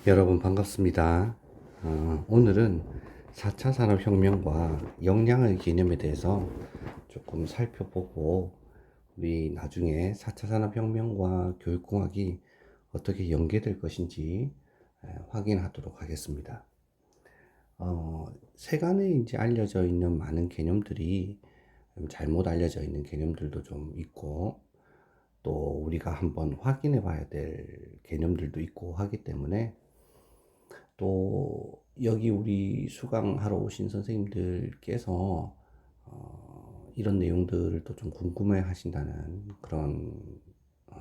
여러분 반갑습니다. 오늘은 4차 산업혁명과 역량의 개념에 대해서 조금 살펴보고 우리 나중에 4차 산업혁명과 교육공학이 어떻게 연계될 것인지 확인하도록 하겠습니다. 세간에 이제 알려져 있는 많은 개념들이 잘못 알려져 있는 개념들도 좀 있고 또 우리가 한번 확인해 봐야 될 개념들도 있고 하기 때문에 또 여기 우리 수강하러 오신 선생님들께서 이런 내용들을 또 좀 궁금해 하신다는 그런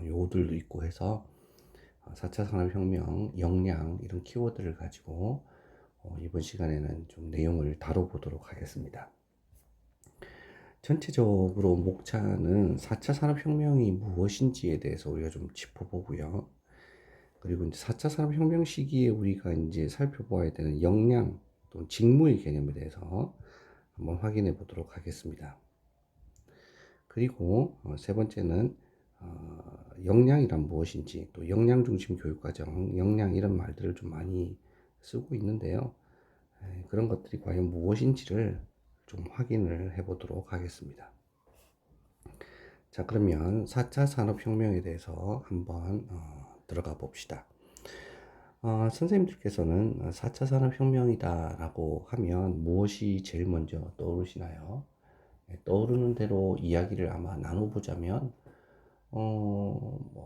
요구들도 있고 해서 4차 산업혁명, 역량 이런 키워드를 가지고 이번 시간에는 좀 내용을 다뤄보도록 하겠습니다. 전체적으로 목차는 4차 산업혁명이 무엇인지에 대해서 우리가 좀 짚어보고요. 그리고 이제 4차 산업혁명 시기에 우리가 이제 살펴보아야 되는 역량 또는 직무의 개념에 대해서 한번 확인해 보도록 하겠습니다. 그리고 세 번째는 역량이란 무엇인지, 또 역량 중심 교육과정, 역량 이런 말들을 좀 많이 쓰고 있는데요. 그런 것들이 과연 무엇인지를 좀 확인을 해 보도록 하겠습니다. 자, 그러면 4차 산업혁명에 대해서 한번 들어가 봅시다. 선생님들께서는 4차 산업혁명이다라고 하면 무엇이 제일 먼저 떠오르시나요? 떠오르는 대로 이야기를 아마 나눠보자면,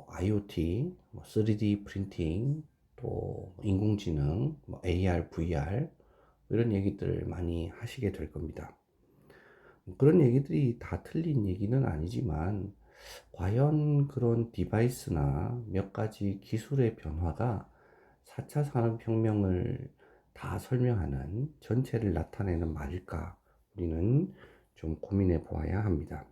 IoT, 3D 프린팅, 또 인공지능, AR, VR, 이런 얘기들을 많이 하시게 될 겁니다. 그런 얘기들이 다 틀린 얘기는 아니지만, 과연 그런 디바이스나 몇 가지 기술의 변화가 4차 산업혁명을 다 설명하는 전체를 나타내는 말일까? 우리는 좀 고민해 보아야 합니다.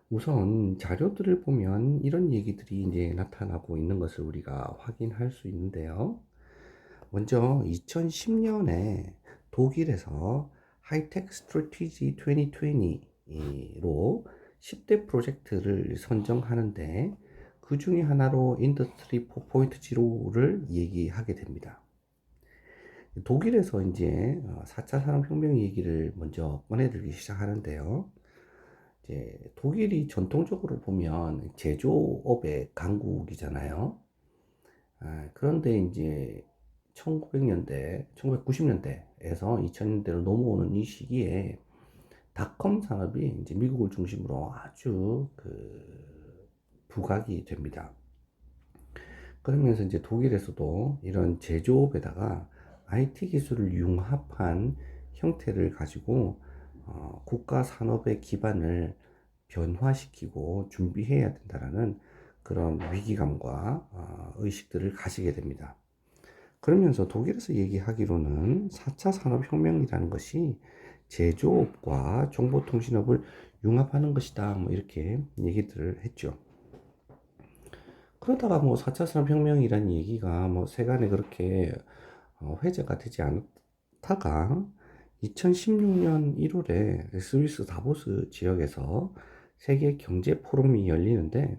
우선 자료들을 보면 이런 얘기들이 이제 나타나고 있는 것을 우리가 확인할 수 있는데요. 먼저 2010년에 독일에서 하이텍 스트래티지 2020로 10대 프로젝트를 선정하는데 그 중에 하나로 인더스트리 4.0를 얘기하게 됩니다. 독일에서 이제 4차 산업혁명 얘기를 먼저 꺼내들기 시작하는데요. 이제 독일이 전통적으로 보면 제조업의 강국이잖아요. 그런데 이제 1900년대, 1990년대에서 2000년대로 넘어오는 이 시기에 닷컴 산업이 이제 미국을 중심으로 아주 부각이 됩니다. 그러면서 이제 독일에서도 이런 제조업에다가 IT 기술을 융합한 형태를 가지고 국가 산업의 기반을 변화시키고 준비해야 된다라는 그런 위기감과 의식들을 가지게 됩니다. 그러면서 독일에서 얘기하기로는 4차 산업혁명이라는 것이 제조업과 정보통신업을 융합하는 것이다. 뭐 이렇게 얘기들을 했죠. 그러다가 뭐 4차 산업혁명이라는 얘기가 뭐 세간에 그렇게 회자가 되지 않다가 2016년 1월에 스위스 다보스 지역에서 세계 경제 포럼이 열리는데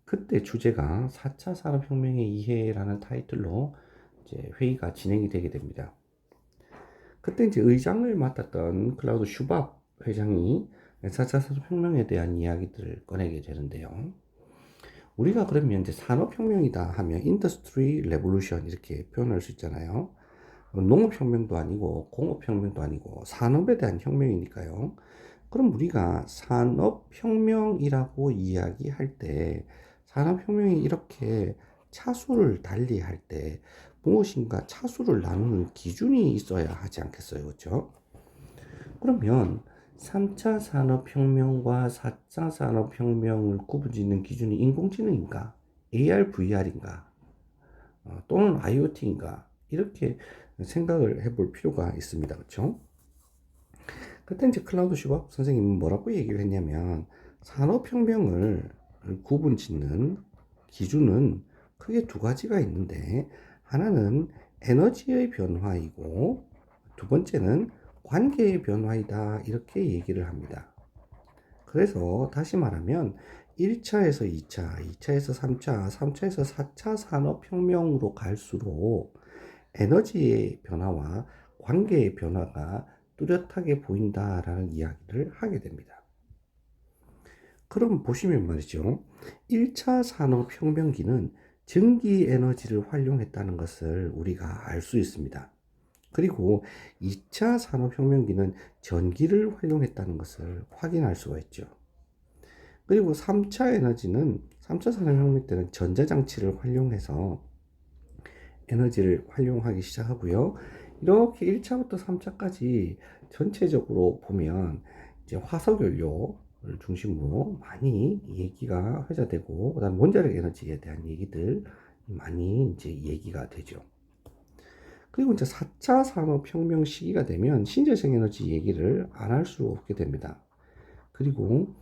그때 주제가 4차 산업혁명의 이해라는 타이틀로 이제 회의가 진행이 되게 됩니다. 그때 이제 의장을 맡았던 클라우드 슈밥 회장이 4차 산업혁명에 대한 이야기들을 꺼내게 되는데요. 우리가 그러면 이제 산업혁명이다 하면 인더스트리 레볼루션 이렇게 표현할 수 있잖아요. 농업혁명도 아니고 공업혁명도 아니고 산업에 대한 혁명이니까요. 그럼 우리가 산업혁명이라고 이야기할 때 산업혁명이 이렇게 차수를 달리할 때 무엇인가 차수를 나누는 기준이 있어야 하지 않겠어요, 그렇죠? 그러면 3차 산업혁명과 4차 산업혁명을 구분짓는 기준이 인공지능인가, AR, VR인가, 또는 IoT인가 이렇게 생각을 해볼 필요가 있습니다, 그렇죠? 그때 이제 클라우드 슈밥 선생님은 뭐라고 얘기를 했냐면 산업혁명을 구분짓는 기준은 크게 두 가지가 있는데 하나는 에너지의 변화이고 두 번째는 관계의 변화이다 이렇게 얘기를 합니다. 그래서 다시 말하면 1차에서 2차, 2차에서 3차, 3차에서 4차 산업혁명으로 갈수록 에너지의 변화와 관계의 변화가 뚜렷하게 보인다라는 이야기를 하게 됩니다. 그럼 보시면 말이죠. 1차 산업혁명기는 전기 에너지를 활용했다는 것을 우리가 알 수 있습니다. 그리고 2차 산업혁명기는 전기를 활용했다는 것을 확인할 수가 있죠. 그리고 3차 산업혁명 때는 전자장치를 활용해서 에너지를 활용하기 시작하고요. 이렇게 1차부터 3차까지 전체적으로 보면 이제 화석연료를 중심으로 많이 얘기가 회자되고, 그다음 원자력 에너지에 대한 얘기들 많이 이제 얘기가 되죠. 그리고 이제 4차 산업혁명 시기가 되면 신재생 에너지 얘기를 안 할 수 없게 됩니다. 그리고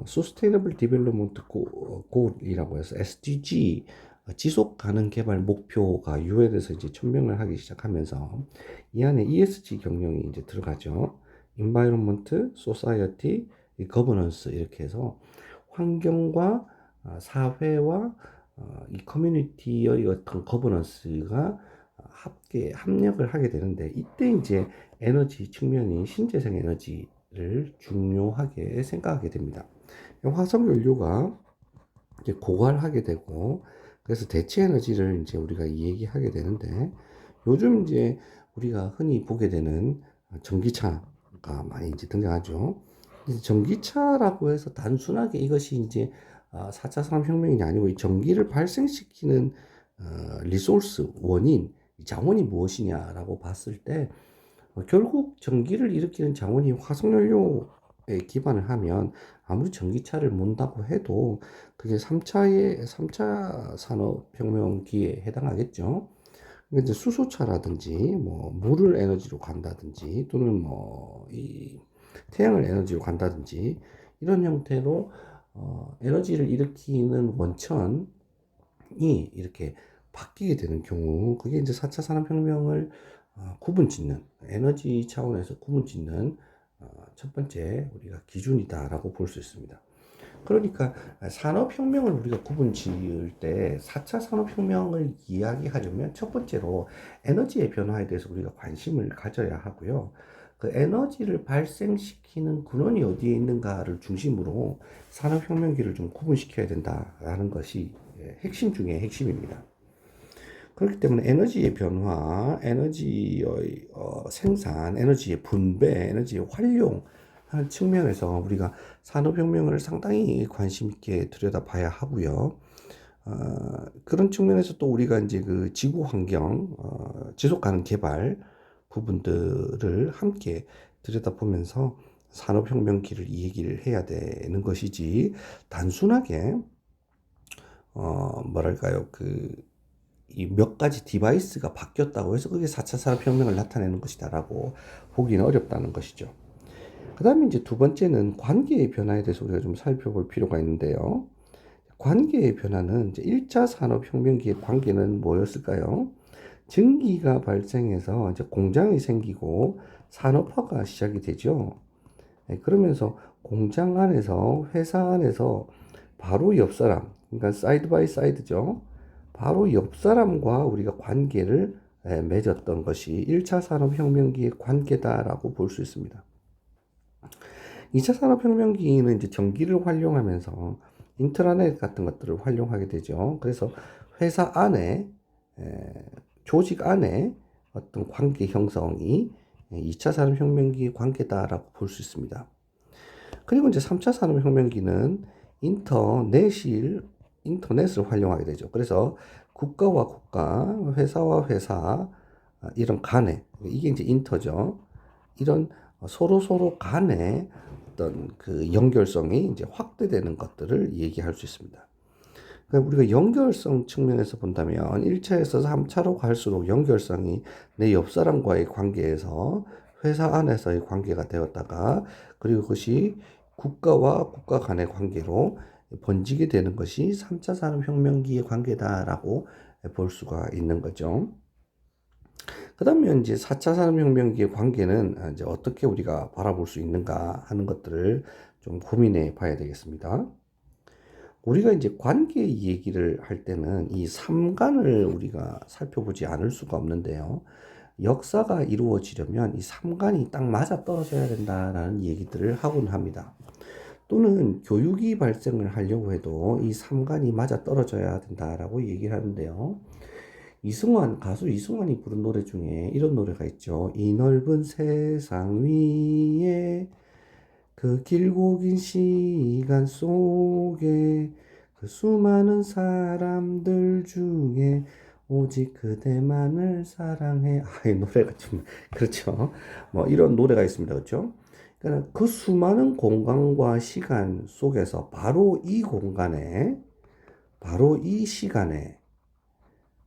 Sustainable Development Goal이라고 해서 SDG, 지속 가능 개발 목표가 유엔에서 이제 천명을 하기 시작하면서 이 안에 ESG 경영이 이제 들어가죠. Environment, Society, Governance 이렇게 해서 환경과 사회와 이 커뮤니티의 어떤 거버넌스가 함께 합력을 하게 되는데, 이때 이제 에너지 측면이 신재생 에너지를 중요하게 생각하게 됩니다. 화석 연료가 이제 고갈하게 되고, 그래서 대체 에너지를 이제 우리가 얘기하게 되는데, 요즘 이제 우리가 흔히 보게 되는 전기차가 많이 이제 등장하죠. 전기차라고 해서 단순하게 이것이 이제 4차 산업혁명이 아니고 이 전기를 발생시키는 리소스, 원인, 자원이 무엇이냐라고 봤을 때 결국 전기를 일으키는 자원이 화석연료에 기반을 하면 아무리 전기차를 몬다고 해도 그게 3차 산업혁명기에 해당하겠죠. 그러니까 이제 수소차라든지 뭐 물을 에너지로 간다든지 또는 뭐 이 태양을 에너지로 간다든지 이런 형태로 에너지를 일으키는 원천이 이렇게 바뀌게 되는 경우, 그게 이제 4차 산업혁명을 구분 짓는, 에너지 차원에서 구분 짓는 첫 번째 우리가 기준이다라고 볼 수 있습니다. 그러니까 산업혁명을 우리가 구분 지을 때 4차 산업혁명을 이야기하려면 첫 번째로 에너지의 변화에 대해서 우리가 관심을 가져야 하고요. 그 에너지를 발생시키는 근원이 어디에 있는가를 중심으로 산업혁명기를 좀 구분시켜야 된다라는 것이 핵심 중에 핵심입니다. 그렇기 때문에 에너지의 변화, 에너지의 생산, 에너지의 분배, 에너지의 활용 하는 측면에서 우리가 산업혁명을 상당히 관심 있게 들여다봐야 하고요. 그런 측면에서 또 우리가 이제 그 지구 환경, 지속 가능 개발 부분들을 함께 들여다보면서 산업혁명기를 이 얘기를 해야 되는 것이지, 단순하게 뭐랄까요, 이 몇 가지 디바이스가 바뀌었다고 해서 그게 4차 산업혁명을 나타내는 것이다라고 보기는 어렵다는 것이죠. 그 다음에 이제 두 번째는 관계의 변화에 대해서 우리가 좀 살펴볼 필요가 있는데요. 관계의 변화는 이제 1차 산업혁명기의 관계는 뭐였을까요? 증기가 발생해서 이제 공장이 생기고 산업화가 시작이 되죠. 그러면서 공장 안에서, 회사 안에서 바로 옆 사람, 그러니까 사이드 바이 사이드죠. 바로 옆 사람과 우리가 관계를 맺었던 것이 1차 산업혁명기의 관계다라고 볼 수 있습니다. 2차 산업혁명기는 이제 전기를 활용하면서 인트라넷 같은 것들을 활용하게 되죠. 그래서 회사 안에, 조직 안에 어떤 관계 형성이 2차 산업혁명기의 관계다라고 볼 수 있습니다. 그리고 이제 3차 산업혁명기는 인터넷을 활용하게 되죠. 그래서 국가와 국가, 회사와 회사, 이런 간에, 이게 이제 인터죠. 이런 서로 간에 어떤 그 연결성이 이제 확대되는 것들을 얘기할 수 있습니다. 그러니까 우리가 연결성 측면에서 본다면 1차에서 3차로 갈수록 연결성이 내 옆 사람과의 관계에서 회사 안에서의 관계가 되었다가, 그리고 그것이 국가와 국가 간의 관계로 번지게 되는 것이 3차 산업혁명기의 관계다라고 볼 수가 있는 거죠. 그 다음에 이제 4차 산업혁명기의 관계는 이제 어떻게 우리가 바라볼 수 있는가 하는 것들을 좀 고민해 봐야 되겠습니다. 우리가 이제 관계 얘기를 할 때는 이 삼간을 우리가 살펴보지 않을 수가 없는데요. 역사가 이루어지려면 이 삼간이 딱 맞아 떨어져야 된다라는 얘기들을 하곤 합니다. 또는 교육이 발생을 하려고 해도 이 삼간이 맞아 떨어져야 된다라고 얘기를 하는데요. 가수 이승환이 부른 노래 중에 이런 노래가 있죠. 이 넓은 세상 위에 그 길고 긴 시간 속에 그 수많은 사람들 중에 오직 그대만을 사랑해. 아, 이 노래가 좀 그렇죠. 뭐 이런 노래가 있습니다. 그렇죠? 그러니까 그 수많은 공간과 시간 속에서 바로 이 공간에, 바로 이 시간에,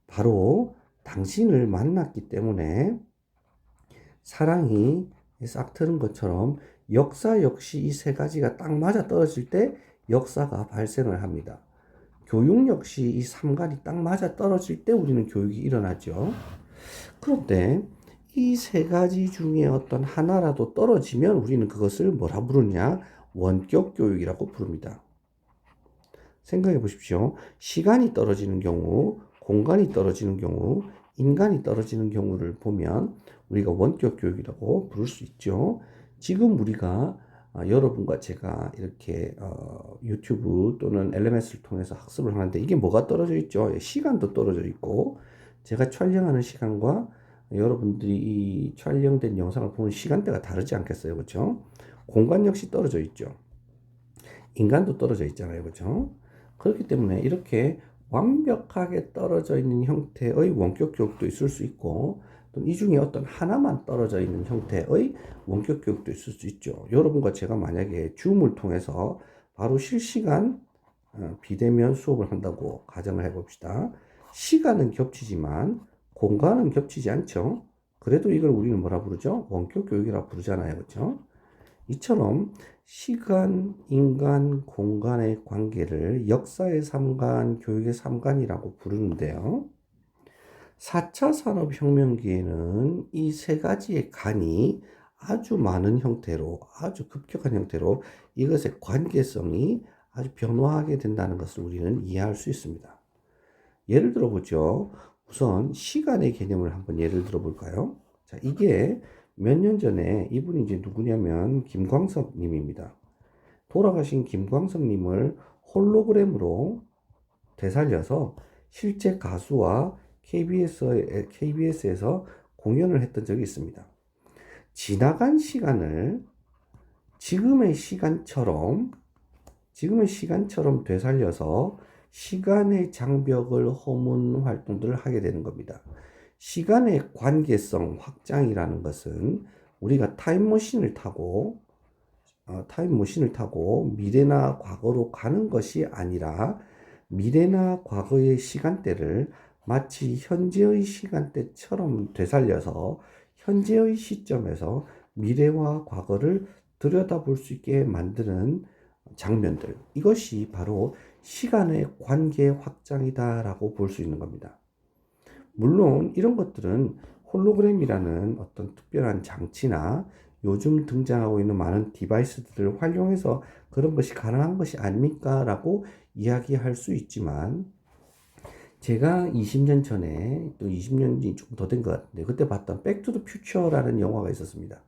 바로 당신을 만났기 때문에 사랑이 싹 트는 것처럼 역사 역시 이 세 가지가 딱 맞아 떨어질 때 역사가 발생을 합니다. 교육 역시 이 삼간이 딱 맞아 떨어질 때 우리는 교육이 일어나죠. 그런데 이 세 가지 중에 어떤 하나라도 떨어지면 우리는 그것을 뭐라 부르냐? 원격 교육이라고 부릅니다. 생각해 보십시오. 시간이 떨어지는 경우, 공간이 떨어지는 경우, 인간이 떨어지는 경우를 보면 우리가 원격 교육이라고 부를 수 있죠. 지금 우리가 여러분과 제가 이렇게 유튜브 또는 LMS를 통해서 학습을 하는데 이게 뭐가 떨어져 있죠? 시간도 떨어져 있고 제가 촬영하는 시간과 여러분들이 이 촬영된 영상을 보는 시간대가 다르지 않겠어요? 그렇죠? 공간 역시 떨어져 있죠. 인간도 떨어져 있잖아요. 그렇죠? 그렇기 때문에 이렇게 완벽하게 떨어져 있는 형태의 원격 교육도 있을 수 있고 또 이 중에 어떤 하나만 떨어져 있는 형태의 원격 교육도 있을 수 있죠. 여러분과 제가 만약에 줌을 통해서 바로 실시간 비대면 수업을 한다고 가정을 해봅시다. 시간은 겹치지만 공간은 겹치지 않죠. 그래도 이걸 우리는 뭐라 부르죠? 원격 교육이라고 부르잖아요. 그렇죠? 이처럼 시간, 인간, 공간의 관계를 역사의 삼간, 교육의 삼간이라고 부르는데요. 4차 산업혁명기에는 이 세 가지의 간이 아주 많은 형태로, 아주 급격한 형태로 이것의 관계성이 아주 변화하게 된다는 것을 우리는 이해할 수 있습니다. 예를 들어 보죠. 우선 시간의 개념을 한번 예를 들어 볼까요? 자, 이게 몇 년 전에 이분이 이제 누구냐면 김광석 님입니다. 돌아가신 김광석 님을 홀로그램으로 되살려서 실제 가수와 KBS에서 공연을 했던 적이 있습니다. 지나간 시간을 지금의 시간처럼 되살려서 시간의 장벽을 허무는 활동들을 하게 되는 겁니다. 시간의 관계성 확장이라는 것은 우리가 타임머신을 타고 미래나 과거로 가는 것이 아니라 미래나 과거의 시간대를 마치 현재의 시간대처럼 되살려서 현재의 시점에서 미래와 과거를 들여다볼 수 있게 만드는 장면들. 이것이 바로 시간의 관계 확장이다라고 볼 수 있는 겁니다. 물론 이런 것들은 홀로그램이라는 어떤 특별한 장치나 요즘 등장하고 있는 많은 디바이스들을 활용해서 그런 것이 가능한 것이 아닙니까? 라고 이야기할 수 있지만 제가 20년 전에 또 20년이 좀 더 된 것 같은데 그때 봤던 백투더 퓨처라는 영화가 있었습니다.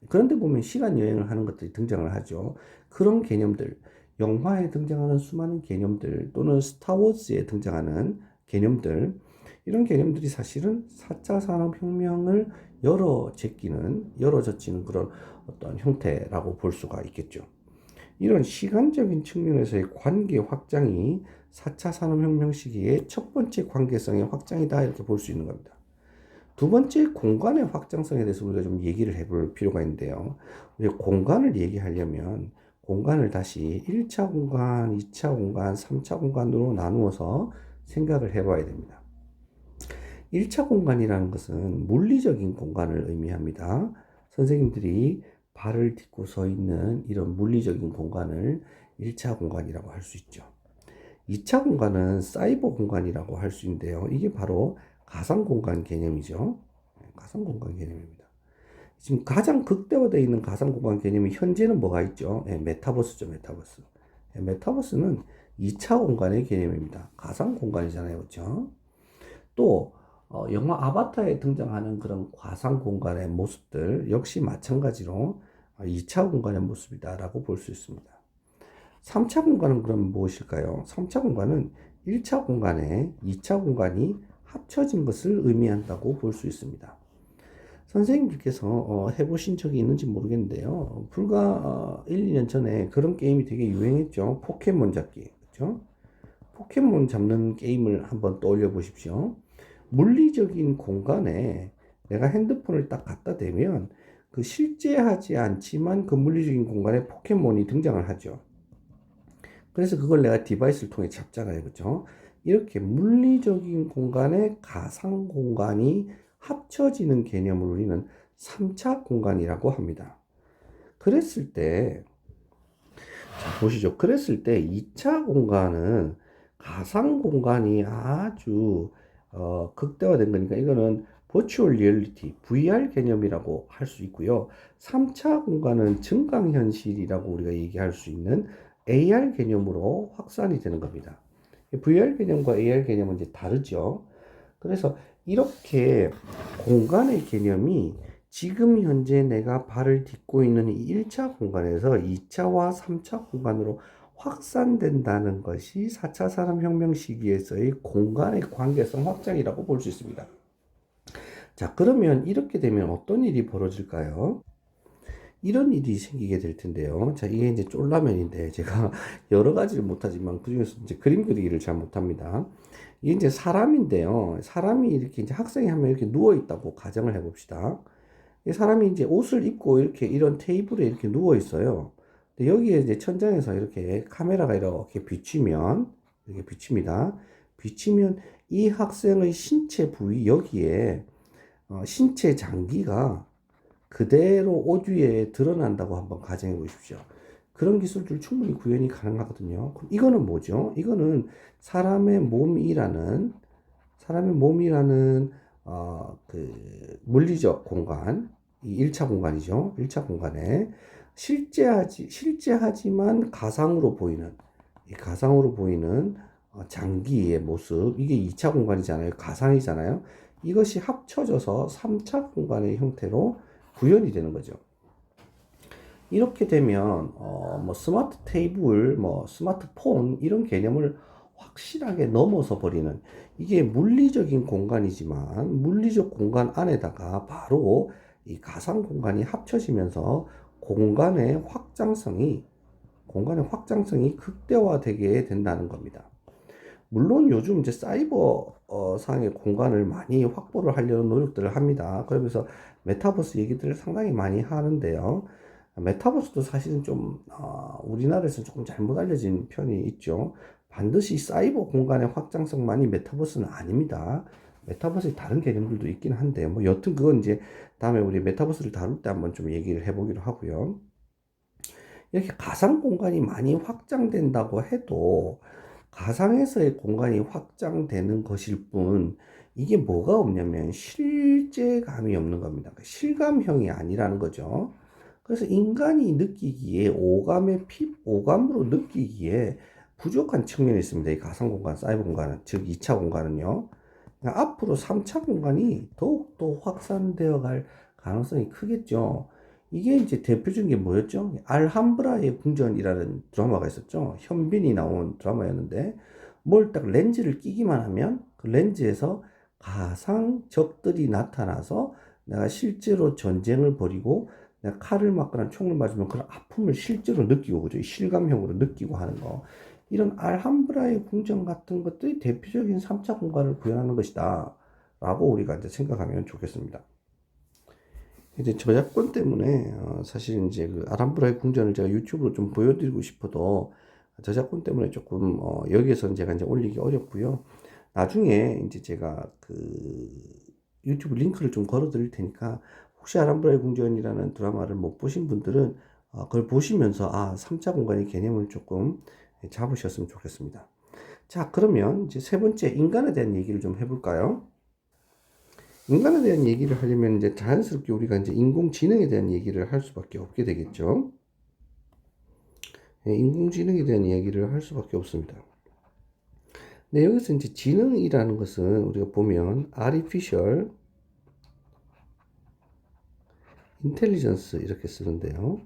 그런데 보면 시간 여행을 하는 것들이 등장을 하죠. 그런 개념들, 영화에 등장하는 수많은 개념들 또는 스타워즈에 등장하는 개념들 이런 개념들이 사실은 4차 산업혁명을 열어젖히는 그런 어떤 형태라고 볼 수가 있겠죠. 이런 시간적인 측면에서의 관계 확장이 4차 산업혁명 시기의 첫 번째 관계성의 확장이다 이렇게 볼 수 있는 겁니다. 두 번째 공간의 확장성에 대해서 우리가 좀 얘기를 해볼 필요가 있는데요. 우리가 공간을 얘기하려면 공간을 다시 1차 공간, 2차 공간, 3차 공간으로 나누어서 생각을 해봐야 됩니다. 1차 공간이라는 것은 물리적인 공간을 의미합니다. 선생님들이 발을 딛고 서 있는 이런 물리적인 공간을 1차 공간이라고 할 수 있죠. 2차 공간은 사이버 공간이라고 할 수 있는데요. 이게 바로 가상 공간 개념이죠. 가상 공간 개념입니다. 지금 가장 극대화되어 있는 가상 공간 개념이 현재는 뭐가 있죠? 메타버스죠, 메타버스. 메타버스는 2차 공간의 개념입니다. 가상 공간이잖아요. 그렇죠? 또 영화 아바타에 등장하는 그런 가상 공간의 모습들 역시 마찬가지로 2차 공간의 모습이다라고 볼 수 있습니다. 3차 공간은 그럼 무엇일까요? 3차 공간은 1차 공간에 2차 공간이 합쳐진 것을 의미한다고 볼 수 있습니다. 선생님께서 해보신 적이 있는지 모르겠는데요. 불과 1, 2년 전에 그런 게임이 되게 유행했죠. 포켓몬 잡기. 그렇죠? 포켓몬 잡는 게임을 한번 떠올려 보십시오. 물리적인 공간에 내가 핸드폰을 딱 갖다 대면 그 실제하지 않지만 그 물리적인 공간에 포켓몬이 등장을 하죠. 그래서 그걸 내가 디바이스를 통해 잡잖아요. 그죠? 이렇게 물리적인 공간에 가상 공간이 합쳐지는 개념을 우리는 3차 공간이라고 합니다. 그랬을 때, 자, 보시죠. 그랬을 때 2차 공간은 가상 공간이 아주 극대화된 거니까 이거는 버추얼 리얼리티, VR 개념이라고 할 수 있고요. 3차 공간은 증강현실이라고 우리가 얘기할 수 있는 AR 개념으로 확산이 되는 겁니다. VR 개념과 AR 개념은 이제 다르죠. 그래서 이렇게 공간의 개념이 지금 현재 내가 발을 딛고 있는 이 1차 공간에서 2차와 3차 공간으로 확산된다는 것이 4차 산업혁명 시기에서의 공간의 관계성 확장이라고 볼 수 있습니다. 자, 그러면 이렇게 되면 어떤 일이 벌어질까요? 이런 일이 생기게 될 텐데요. 자, 이게 이제 쫄라면인데 제가 여러 가지를 못하지만 그중에서 이제 그림 그리기를 잘 못합니다. 이게 이제 사람인데요. 사람이 이렇게 이제 학생이 한 명 이렇게 누워 있다고 가정을 해봅시다. 이 사람이 이제 옷을 입고 이렇게 이런 테이블에 이렇게 누워 있어요. 근데 여기에 이제 천장에서 이렇게 카메라가 이렇게 비치면, 이렇게 비칩니다. 비치면 이 학생의 신체 부위 여기에 신체 장기가 그대로 옷 위에 드러난다고 한번 가정해 보십시오. 그런 기술들 충분히 구현이 가능하거든요. 그럼 이거는 뭐죠? 이거는 사람의 몸이라는 그 물리적 공간, 이 1차 공간이죠. 1차 공간에 실제하지만 가상으로 보이는 이 가상으로 보이는 장기의 모습, 이게 2차 공간이잖아요. 가상이잖아요. 이것이 합쳐져서 3차 공간의 형태로 구현이 되는 거죠. 이렇게 되면 뭐 스마트 테이블, 뭐 스마트폰 이런 개념을 확실하게 넘어서 버리는, 이게 물리적인 공간이지만 물리적 공간 안에다가 바로 이 가상 공간이 합쳐지면서 공간의 확장성이 극대화되게 된다는 겁니다. 물론 요즘 이제 사이버 상의 공간을 많이 확보를 하려는 노력들을 합니다. 그러면서 메타버스 얘기들을 상당히 많이 하는데요. 메타버스도 사실은 좀 우리나라에서 조금 잘못 알려진 편이 있죠. 반드시 사이버 공간의 확장성만이 메타버스는 아닙니다. 메타버스의 다른 개념들도 있긴 한데, 뭐 여튼 그건 이제 다음에 우리 메타버스를 다룰 때 한번 좀 얘기를 해보기로 하고요. 이렇게 가상 공간이 많이 확장된다고 해도 가상에서의 공간이 확장되는 것일 뿐, 이게 뭐가 없냐면 실제감이 없는 겁니다. 실감형이 아니라는 거죠. 그래서 인간이 느끼기에 오감으로 느끼기에 부족한 측면이 있습니다. 이 가상 공간, 사이버 공간은, 즉 2차 공간은요. 그러니까 앞으로 3차 공간이 더욱더 확산되어 갈 가능성이 크겠죠. 이게 이제 대표적인 게 뭐였죠? 알함브라의 궁전이라는 드라마가 있었죠. 현빈이 나온 드라마였는데, 뭘 딱 렌즈를 끼기만 하면 그 렌즈에서 가상 적들이 나타나서 내가 실제로 전쟁을 벌이고 내가 칼을 맞거나 총을 맞으면 그런 아픔을 실제로 느끼고, 그죠? 실감형으로 느끼고 하는 거. 이런 알함브라의 궁전 같은 것들이 대표적인 3차 공간을 구현하는 것이다 라고 우리가 이제 생각하면 좋겠습니다. 이제 저작권 때문에 사실 이제 그 아람브라의 궁전을 제가 유튜브로 좀 보여드리고 싶어도 저작권 때문에 조금 여기에서는 제가 이제 올리기 어렵고요. 나중에 이제 제가 그 유튜브 링크를 좀 걸어 드릴 테니까 혹시 아람브라의 궁전이라는 드라마를 못 보신 분들은 그걸 보시면서 3차 공간의 개념을 조금 잡으셨으면 좋겠습니다. 자, 그러면 이제 세 번째 인간에 대한 얘기를 좀 해볼까요? 인간에 대한 얘기를 하려면 이제 자연스럽게 우리가 이제 인공지능에 대한 얘기를 할 수밖에 없게 되겠죠. 인공지능에 대한 얘기를 할 수밖에 없습니다. 근데 여기서 이제 지능이라는 것은 우리가 보면 artificial intelligence 이렇게 쓰는데요.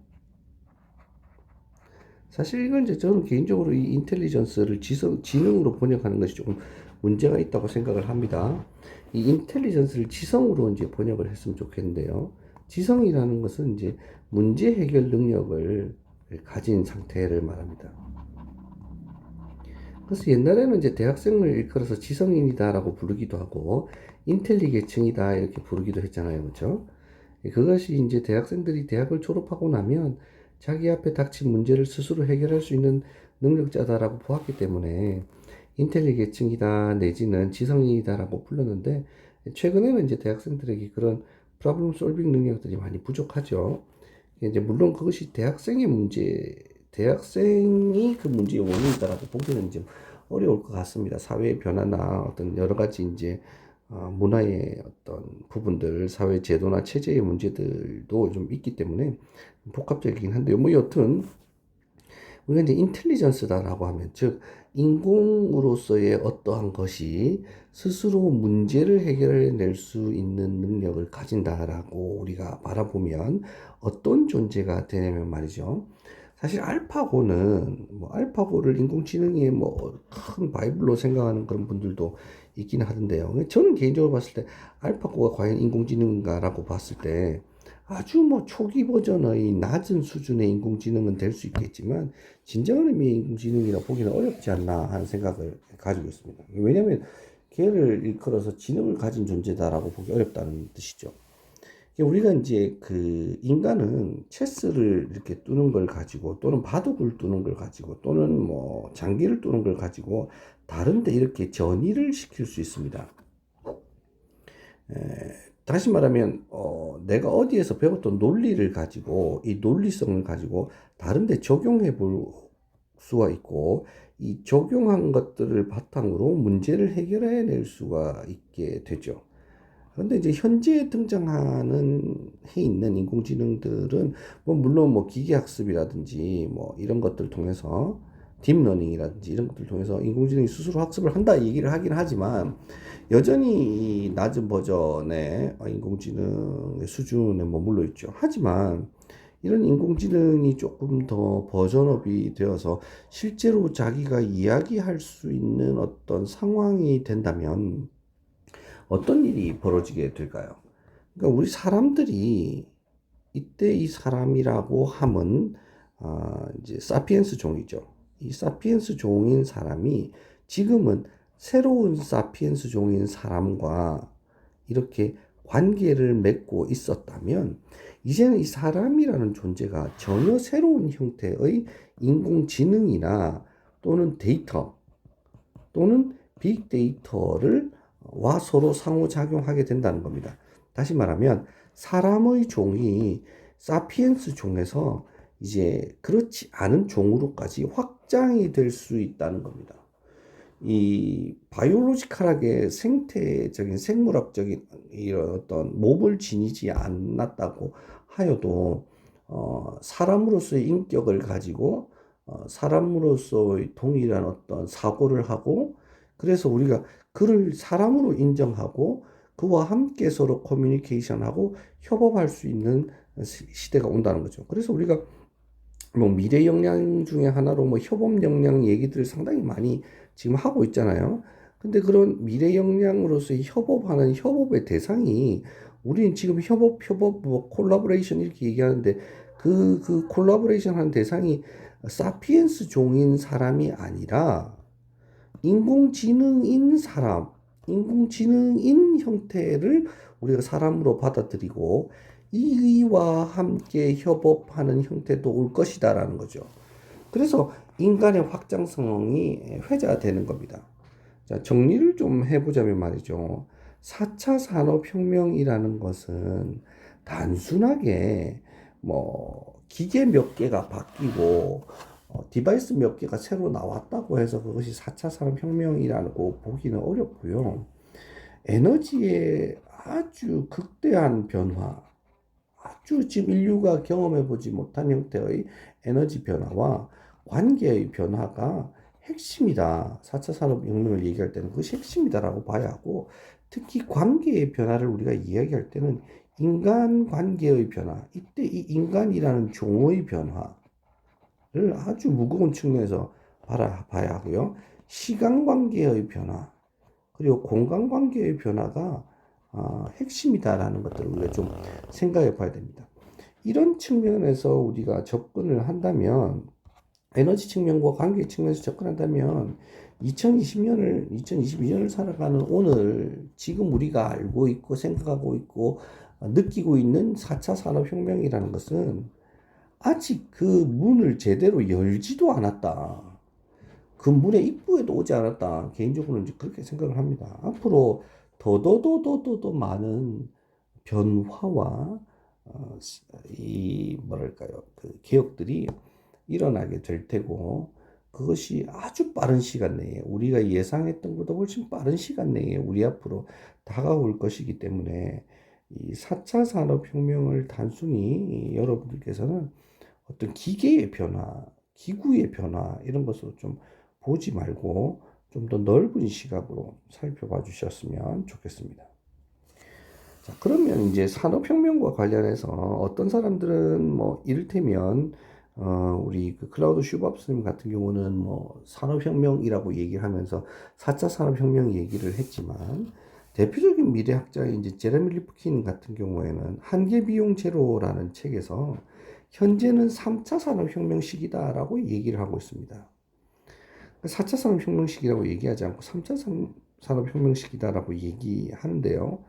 사실 이건 이제 저는 개인적으로 이 인텔리전스를 지능으로 번역하는 것이 조금 문제가 있다고 생각을 합니다. 이 인텔리전스를 지성으로 이제 번역을 했으면 좋겠는데요. 지성이라는 것은 이제 문제 해결 능력을 가진 상태를 말합니다. 그래서 옛날에는 이제 대학생을 일컬어서 지성인이다라고 부르기도 하고 인텔리계층이다 이렇게 부르기도 했잖아요. 그렇죠? 그것이 이제 대학생들이 대학을 졸업하고 나면 자기 앞에 닥친 문제를 스스로 해결할 수 있는 능력자다라고 보았기 때문에 인텔리계층이다 내지는 지성인이다라고 불렀는데 최근에는 이제 대학생들에게 그런 프로블럼 솔빙 능력들이 많이 부족하죠. 이제 물론 그것이 대학생의 문제, 대학생이 그 문제의 원인이다라고 보기는 좀 어려울 것 같습니다. 사회의 변화나 어떤 여러 가지 이제 문화의 어떤 부분들, 사회 제도나 체제의 문제들도 좀 있기 때문에 복합적이긴 한데요. 뭐 여튼 우리가 이제 인텔리전스다라고 하면 즉 인공으로서의 어떠한 것이 스스로 문제를 해결해낼 수 있는 능력을 가진다라고 우리가 바라보면 어떤 존재가 되냐면 말이죠. 사실 알파고는 뭐 알파고를 인공지능의 뭐 큰 바이블로 생각하는 그런 분들도 있긴 하던데요. 저는 개인적으로 봤을 때 알파고가 과연 인공지능인가라고 봤을 때 아주 뭐 초기 버전의 낮은 수준의 인공지능은 될 수 있겠지만 진정한 의미의 인공지능이라 보기는 어렵지 않나 하는 생각을 가지고 있습니다. 왜냐하면 걔를 일컬어서 지능을 가진 존재다라고 보기 어렵다는 뜻이죠. 우리가 이제 그 인간은 체스를 이렇게 두는 걸 가지고 또는 바둑을 두는 걸 가지고 또는 뭐 장기를 두는 걸 가지고 다른데 이렇게 전이를 시킬 수 있습니다. 다시 말하면 내가 어디에서 배웠던 논리를 가지고 이 논리성을 가지고 다른데 적용해 볼 수가 있고 이 적용한 것들을 바탕으로 문제를 해결해 낼 수가 있게 되죠. 그런데 이제 현재 등장하는 해 있는 인공지능들은 뭐 물론 뭐 기계학습이라든지 뭐 이런 것들 통해서 딥러닝이라든지 이런 것들 통해서 인공지능이 스스로 학습을 한다 얘기를 하긴 하지만 여전히 이 낮은 버전의 인공지능의 수준에 머물러 있죠. 하지만 이런 인공지능이 조금 더 버전업이 되어서 실제로 자기가 이야기할 수 있는 어떤 상황이 된다면 어떤 일이 벌어지게 될까요? 그러니까 우리 사람들이 이때 이 사람이라고 함은 이제 사피엔스 종이죠. 이 사피엔스 종인 사람이 지금은 새로운 사피엔스 종인 사람과 이렇게 관계를 맺고 있었다면 이제는 이 사람이라는 존재가 전혀 새로운 형태의 인공지능이나 또는 데이터 또는 빅데이터를 와 서로 상호작용하게 된다는 겁니다. 다시 말하면 사람의 종이 사피엔스 종에서 이제 그렇지 않은 종으로까지 확장이 될 수 있다는 겁니다. 이 바이올로지컬하게 생태적인 생물학적인 이런 어떤 몹을 지니지 않았다고 하여도 사람으로서의 인격을 가지고 사람으로서의 동일한 어떤 사고를 하고 그래서 우리가 그를 사람으로 인정하고 그와 함께 서로 커뮤니케이션하고 협업할 수 있는 시대가 온다는 거죠. 그래서 우리가 뭐 미래 역량 중에 하나로 뭐 협업 역량 얘기들을 상당히 많이 지금 하고 있잖아요. 근데 그런 미래 역량으로서의 협업하는 협업의 대상이 우리는 지금 뭐 콜라보레이션 이렇게 얘기하는데 그 콜라보레이션 하는 대상이 사피엔스 종인 사람이 아니라 인공지능인 사람, 인공지능인 형태를 우리가 사람으로 받아들이고 이와 함께 협업하는 형태도 올 것이다라는 거죠. 그래서 인간의 확장성이 회자되는 겁니다. 자, 정리를 좀 해보자면 말이죠. 4차 산업혁명이라는 것은 단순하게 뭐 기계 몇 개가 바뀌고 디바이스 몇 개가 새로 나왔다고 해서 그것이 4차 산업혁명이라고 보기는 어렵고요. 에너지의 아주 극대한 변화, 아주 지금 인류가 경험해보지 못한 형태의 에너지 변화와 관계의 변화가 핵심이다. 4차 산업혁명을 얘기할 때는 그것이 핵심이다라고 봐야 하고, 특히 관계의 변화를 우리가 이야기할 때는 인간관계의 변화, 이때 이 인간이라는 종의 변화를 아주 무거운 측면에서 봐야 하고요. 시간관계의 변화, 그리고 공간관계의 변화가 핵심이다라는 것들을 우리가 좀 생각해 봐야 됩니다. 이런 측면에서 우리가 접근을 한다면, 에너지 측면과 관계 측면에서 접근한다면 2022년을 살아가는 오늘, 지금 우리가 알고 있고 생각하고 있고 느끼고 있는 4차 산업혁명이라는 것은 아직 그 문을 제대로 열지도 않았다. 그 문의 입구에도 오지 않았다. 개인적으로는 이제 그렇게 생각을 합니다. 앞으로 더더더더더 많은 변화와 이 뭐랄까요, 그 개혁들이 일어나게 될 테고, 그것이 아주 빠른 시간 내에, 우리가 예상했던 것보다 훨씬 빠른 시간 내에 우리 앞으로 다가올 것이기 때문에, 이 4차 산업혁명을 단순히 여러분들께서는 어떤 기계의 변화, 기구의 변화 이런 것으로 좀 보지 말고 좀 더 넓은 시각으로 살펴봐 주셨으면 좋겠습니다. 자, 그러면 이제 산업혁명과 관련해서 어떤 사람들은 뭐 이를테면 우리 그 클라우드 슈밥스님 같은 경우는 뭐 산업혁명이라고 얘기를 하면서 4차 산업혁명 얘기를 했지만, 대표적인 미래학자인 이제 제레미 리프킨 같은 경우에는 한계 비용 제로라는 책에서 현재는 3차 산업혁명 시기다라고 얘기를 하고 있습니다. 4차 산업혁명 시기라고 얘기하지 않고 3차 산업혁명 시기다라고 얘기하는데요.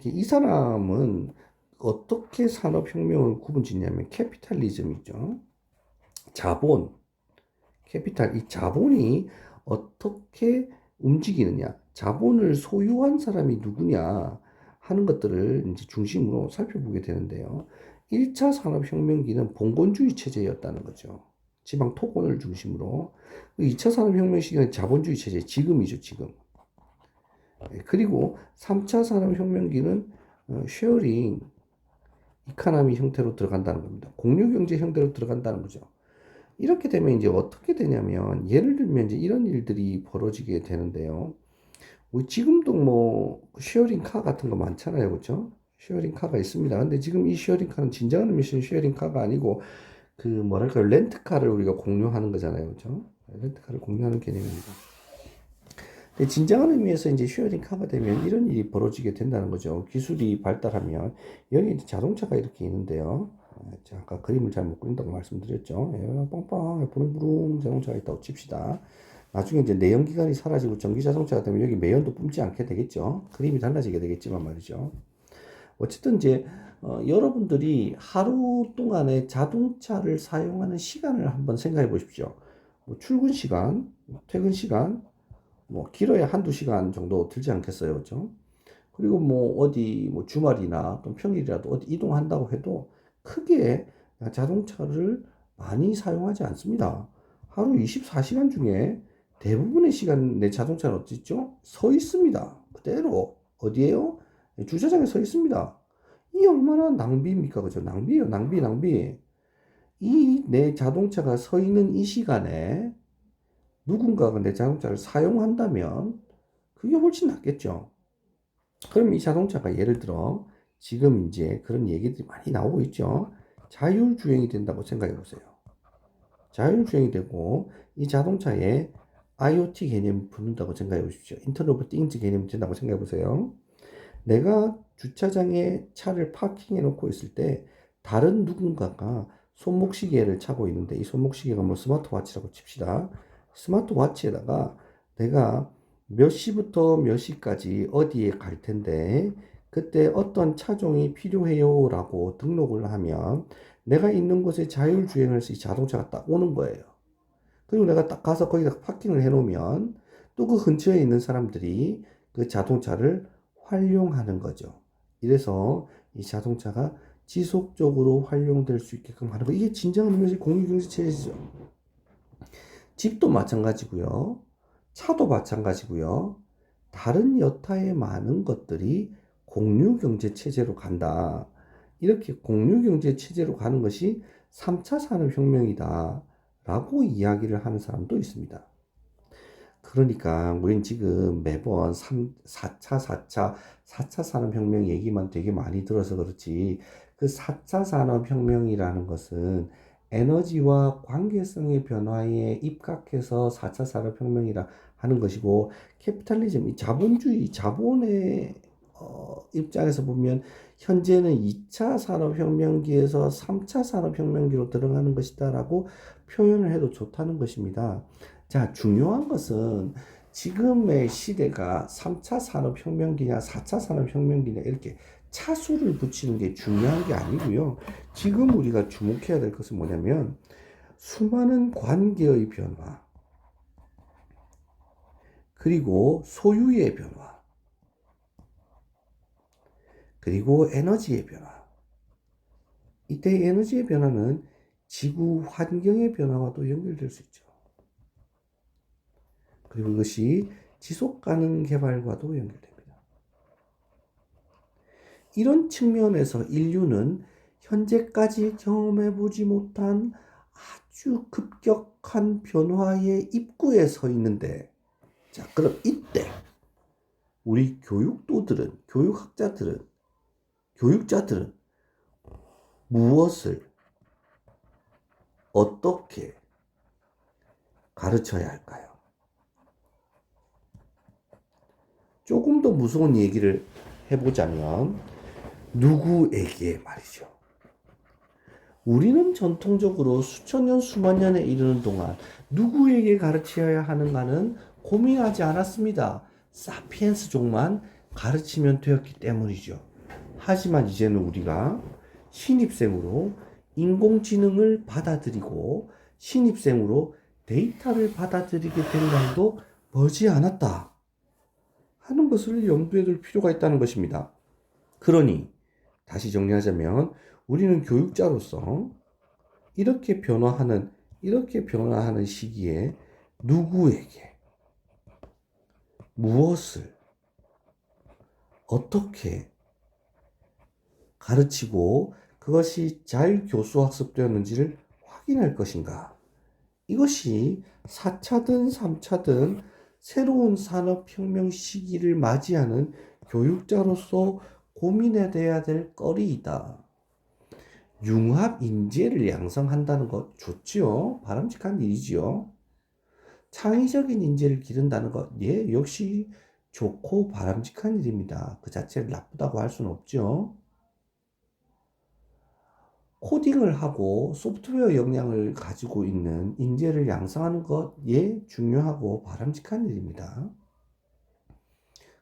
이 사람은 어떻게 산업혁명을 구분 짓냐면 캐피탈리즘이죠. 자본, 캐피탈, 이 자본이 어떻게 움직이느냐, 자본을 소유한 사람이 누구냐 하는 것들을 이제 중심으로 살펴보게 되는데요. 1차 산업혁명기는 봉건주의 체제였다는 거죠. 지방 토건을 중심으로. 2차 산업혁명 시기는 자본주의 체제, 지금이죠, 지금. 그리고 3차 산업혁명기는 쉐어링 이카노미 형태로 들어간다는 겁니다. 공유경제 형태로 들어간다는 거죠. 이렇게 되면 이제 어떻게 되냐면, 예를 들면 이제 이런 일들이 벌어지게 되는데요. 우리 지금도 뭐 쉐어링 카 같은 거 많잖아요, 그렇죠? 쉐어링 카가 있습니다. 근데 지금 이 쉐어링 카는 진정한 의미에서 쉐어링 카가 아니고 그 뭐랄까 렌트카를 우리가 공유하는 거잖아요, 그렇죠? 렌트카를 공유하는 개념입니다. 근데 진정한 의미에서 이제 쉐어링 카가 되면 이런 일이 벌어지게 된다는 거죠. 기술이 발달하면 여기 이제 자동차가 이렇게 있는데요. 제가 아까 그림을 잘 못 그린다고 말씀드렸죠. 빵빵 부릉부릉 자동차가 있다고 칩시다. 나중에 이제 내연기관이 사라지고 전기 자동차가 되면 여기 매연도 뿜지 않게 되겠죠. 그림이 달라지게 되겠지만 말이죠. 어쨌든 이제 여러분들이 하루 동안에 자동차를 사용하는 시간을 한번 생각해 보십시오. 뭐 출근 시간, 퇴근 시간, 뭐 길어야 한두 시간 정도 들지 않겠어요, 그죠? 그리고 뭐 어디 뭐 주말이나 또 평일이라도 어디 이동한다고 해도 크게 자동차를 많이 사용하지 않습니다. 하루 24시간 중에 대부분의 시간 내 자동차는 어디 있죠? 서 있습니다. 그대로. 어디에요? 주차장에 서 있습니다. 이 얼마나 낭비입니까? 그죠? 낭비예요, 낭비. 이 내 자동차가 서 있는 이 시간에 누군가가 내 자동차를 사용한다면 그게 훨씬 낫겠죠. 그럼 이 자동차가 예를 들어 지금 이제 그런 얘기들이 많이 나오고 있죠. 자율주행이 된다고 생각해 보세요. 자율주행이 되고 이 자동차에 IoT 개념이 붙는다고 생각해 보십시오. 인터넷 오브 띵즈 개념이 된다고 생각해 보세요. 내가 주차장에 차를 파킹해 놓고 있을 때 다른 누군가가 손목시계를 차고 있는데, 이 손목시계가 뭐 스마트워치라고 칩시다. 스마트워치에다가 내가 몇 시부터 몇 시까지 어디에 갈 텐데 그때 어떤 차종이 필요해요 라고 등록을 하면 내가 있는 곳에 자율주행을 해서 이 자동차가 딱 오는 거예요. 그리고 내가 딱 가서 거기다 파킹을 해 놓으면 또 그 근처에 있는 사람들이 그 자동차를 활용하는 거죠. 이래서 이 자동차가 지속적으로 활용될 수 있게끔 하는 거. 이게 진정한 의미에서 공유경제 체제죠. 집도 마찬가지고요. 차도 마찬가지고요. 다른 여타의 많은 것들이 공유경제 체제로 간다. 이렇게 공유경제 체제로 가는 것이 3차 산업혁명이다 라고 이야기를 하는 사람도 있습니다. 그러니까 우린 지금 매번 4차 산업혁명 얘기만 되게 많이 들어서 그렇지, 그 4차 산업혁명이라는 것은 에너지와 관계성의 변화에 입각해서 4차 산업혁명이라 하는 것이고, 캐피탈리즘, 이 자본주의, 자본의 입장에서 보면 현재는 2차 산업혁명기에서 3차 산업혁명기로 들어가는 것이다라고 표현을 해도 좋다는 것입니다. 자, 중요한 것은 지금의 시대가 3차 산업혁명기냐 4차 산업혁명기냐 이렇게 차수를 붙이는 게 중요한 게 아니고요. 지금 우리가 주목해야 될 것은 뭐냐면 수많은 관계의 변화, 그리고 소유의 변화, 그리고 에너지의 변화. 이때 에너지의 변화는 지구 환경의 변화와도 연결될 수 있죠. 그리고 이것이 지속 가능 개발과도 연결됩니다. 이런 측면에서 인류는 현재까지 경험해보지 못한 아주 급격한 변화의 입구에 서 있는데, 자, 그럼 이때 우리 교육도들은, 교육학자들은, 교육자들은 무엇을 어떻게 가르쳐야 할까요? 조금 더 무서운 얘기를 해보자면 누구에게 말이죠. 우리는 전통적으로 수천 년, 수만 년에 이르는 동안 누구에게 가르쳐야 하는가는 고민하지 않았습니다. 사피엔스족만 가르치면 되었기 때문이죠. 하지만 이제는 우리가 신입생으로 인공지능을 받아들이고 신입생으로 데이터를 받아들이게 된 날도 머지않았다 하는 것을 염두에 둘 필요가 있다는 것입니다. 그러니 다시 정리하자면 우리는 교육자로서 이렇게 변화하는 시기에 누구에게 무엇을 어떻게 가르치고 그것이 잘 교수학습되었는지를 확인할 것인가. 이것이 4차든 3차든 새로운 산업혁명 시기를 맞이하는 교육자로서 고민해야 될 거리이다. 융합 인재를 양성한다는 것 좋지요. 바람직한 일이지요. 창의적인 인재를 기른다는 것, 예, 역시 좋고 바람직한 일입니다. 그 자체를 나쁘다고 할 수는 없죠. 코딩을 하고 소프트웨어 역량을 가지고 있는 인재를 양성하는 것, 예, 중요하고 바람직한 일입니다.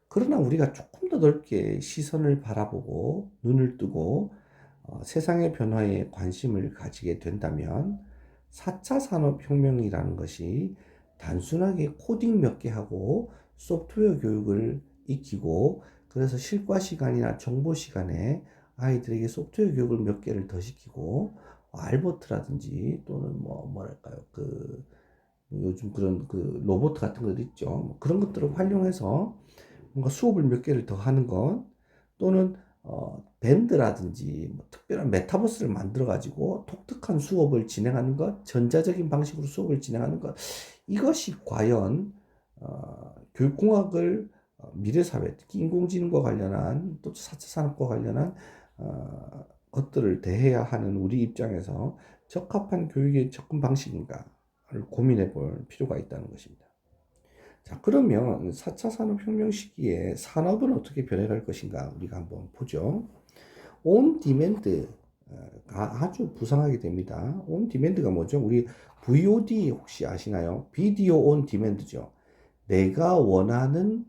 그러나 우리가 조금 더 넓게 시선을 바라보고 눈을 뜨고 세상의 변화에 관심을 가지게 된다면 4차 산업혁명이라는 것이 단순하게 코딩 몇 개 하고 소프트웨어 교육을 익히고, 그래서 실과 시간이나 정보 시간에 아이들에게 소프트웨어 교육을 몇 개를 더 시키고 알버트라든지 또는 뭐랄까요, 그 요즘 그런 그 로봇 같은 것들 있죠. 그런 것들을 활용해서 뭔가 수업을 몇 개를 더 하는 것, 또는 밴드라든지 특별한 메타버스를 만들어 가지고 독특한 수업을 진행하는 것, 전자적인 방식으로 수업을 진행하는 것, 이것이 과연 교육공학을 미래사회, 특히 인공지능과 관련한 또 4차 산업과 관련한 것들을 대해야 하는 우리 입장에서 적합한 교육의 접근 방식인가를 고민해 볼 필요가 있다는 것입니다. 자, 그러면 4차 산업혁명 시기에 산업은 어떻게 변해갈 것인가 우리가 한번 보죠. 온 디맨드가 아주 부상하게 됩니다. 온 디맨드가 뭐죠? 우리 VOD 혹시 아시나요? 비디오 온 디맨드죠. 내가 원하는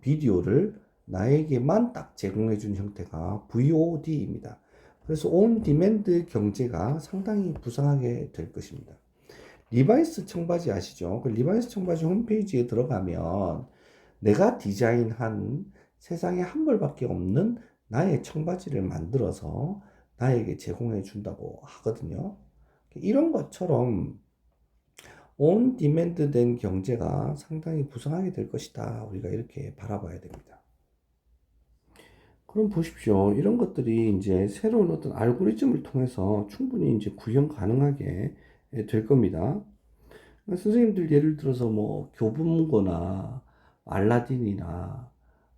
비디오를 나에게만 딱 제공해 주는 형태가 VOD입니다. 그래서 온 디맨드 경제가 상당히 부상하게 될 것입니다. 리바이스 청바지 아시죠? 그 리바이스 청바지 홈페이지에 들어가면 내가 디자인한 세상에 한 벌밖에 없는 나의 청바지를 만들어서 나에게 제공해 준다고 하거든요. 이런 것처럼 온 디맨드 된 경제가 상당히 부상하게 될 것이다. 우리가 이렇게 바라봐야 됩니다. 그럼 보십시오. 이런 것들이 이제 새로운 어떤 알고리즘을 통해서 충분히 이제 구현 가능하게 될 겁니다. 선생님들 예를 들어서 뭐 교보문고나 알라딘이나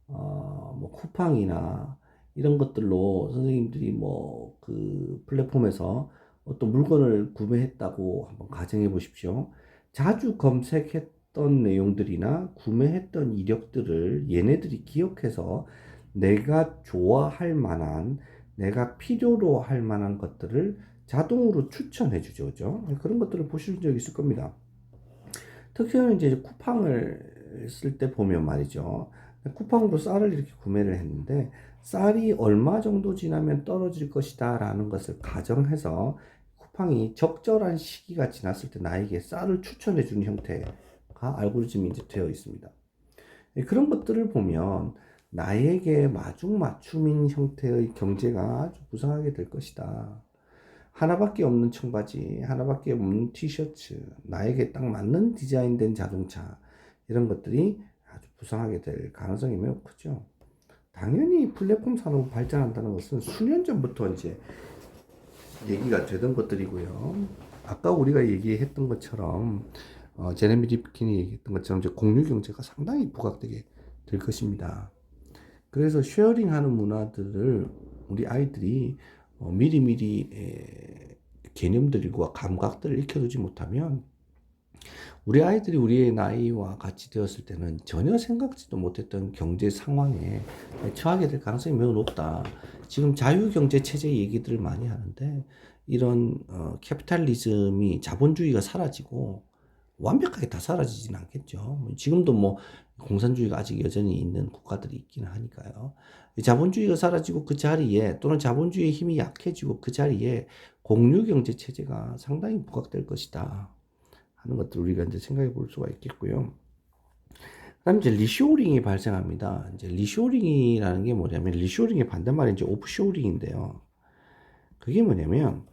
뭐 쿠팡이나 이런 것들로 선생님들이 뭐 그 플랫폼에서 어떤 물건을 구매했다고 한번 가정해 보십시오. 자주 검색했던 내용들이나 구매했던 이력들을 얘네들이 기억해서 내가 좋아할 만한, 내가 필요로 할 만한 것들을 자동으로 추천해 주죠. 그죠? 그런 것들을 보실 적 있을 겁니다. 특히나 이제 쿠팡을 쓸 때 보면 말이죠. 쿠팡으로 쌀을 이렇게 구매를 했는데 쌀이 얼마 정도 지나면 떨어질 것이다 라는 것을 가정해서 쿠팡이 적절한 시기가 지났을 때 나에게 쌀을 추천해 주는 형태가 알고리즘이 이제 되어 있습니다. 그런 것들을 보면 나에게 마중맞춤인 형태의 경제가 아주 부상하게 될 것이다. 하나밖에 없는 청바지, 하나밖에 없는 티셔츠, 나에게 딱 맞는 디자인된 자동차, 이런 것들이 아주 부상하게 될 가능성이 매우 크죠. 당연히 플랫폼 산업이 발전한다는 것은 수년 전부터 이제 얘기가 되던 것들이고요. 아까 우리가 얘기했던 것처럼, 제레미 리프킨이 얘기했던 것처럼 이제 공유 경제가 상당히 부각되게 될 것입니다. 그래서 쉐어링하는 문화들을 우리 아이들이 미리미리 개념들과 감각들을 익혀두지 못하면 우리 아이들이 우리의 나이와 같이 되었을 때는 전혀 생각지도 못했던 경제 상황에 처하게 될 가능성이 매우 높다. 지금 자유경제 체제 얘기들을 많이 하는데 이런 캐피탈리즘이 자본주의가 사라지고 완벽하게 다 사라지진 않겠죠. 지금도 뭐 공산주의가 아직 여전히 있는 국가들이 있기는 하니까요. 자본주의가 사라지고 그 자리에 또는 자본주의의 힘이 약해지고 그 자리에 공유경제 체제가 상당히 부각될 것이다 하는 것들 우리가 이제 생각해 볼 수가 있겠고요. 그다음 이제 리쇼링이 발생합니다. 이제 리쇼링이라는 게 뭐냐면 리쇼링의 반대말이 이제 오프쇼링인데요. 그게 뭐냐면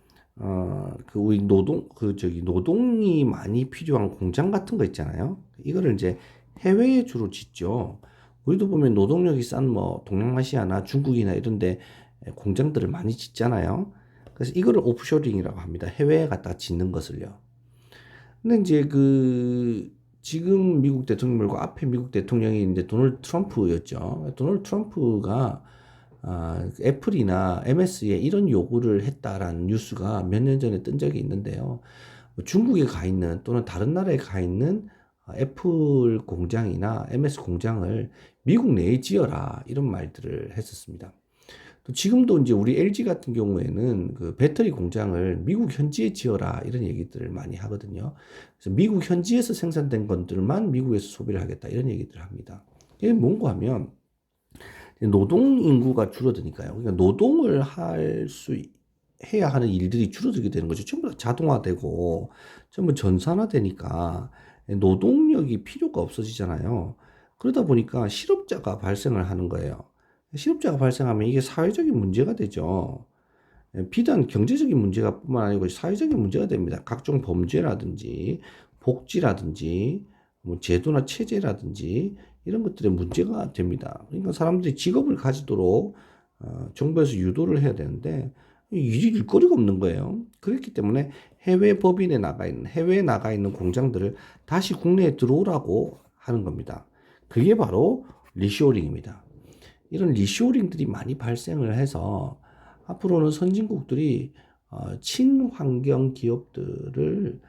그 우리 노동이 많이 필요한 공장 같은 거 있잖아요. 이거를 이제 해외에 주로 짓죠. 우리도 보면 노동력이 싼 뭐 동남아시아나 중국이나 이런데 공장들을 많이 짓잖아요. 그래서 이거를 오프쇼링이라고 합니다. 해외에 갖다 짓는 것을요. 근데 이제 그 지금 미국 대통령과 뭐 앞에 미국 대통령이 이제 도널드 트럼프였죠. 도널드 트럼프가 애플이나 MS에 이런 요구를 했다라는 뉴스가 몇 년 전에 뜬 적이 있는데요. 중국에 가 있는 또는 다른 나라에 가 있는 애플 공장이나 MS 공장을 미국 내에 지어라 이런 말들을 했었습니다. 또 지금도 이제 우리 LG 같은 경우에는 그 배터리 공장을 미국 현지에 지어라 이런 얘기들을 많이 하거든요. 그래서 미국 현지에서 생산된 것들만 미국에서 소비를 하겠다 이런 얘기들을 합니다. 이게 뭔가 하면 노동 인구가 줄어드니까요. 그러니까 노동을 해야 하는 일들이 줄어들게 되는 거죠. 전부 다 자동화되고 전부 전산화되니까 노동력이 필요가 없어지잖아요. 그러다 보니까 실업자가 발생을 하는 거예요. 실업자가 발생하면 이게 사회적인 문제가 되죠. 비단 경제적인 문제가 뿐만 아니고 사회적인 문제가 됩니다. 각종 범죄라든지 복지라든지 뭐 제도나 체제라든지 이런 것들의 문제가 됩니다. 그러니까 사람들이 직업을 가지도록 정부에서 유도를 해야 되는데 일거리가 없는 거예요. 그렇기 때문에 해외에 나가 있는 공장들을 다시 국내에 들어오라고 하는 겁니다. 그게 바로 리쇼링입니다. 이런 리쇼링들이 많이 발생을 해서 앞으로는 선진국들이 친환경 기업들을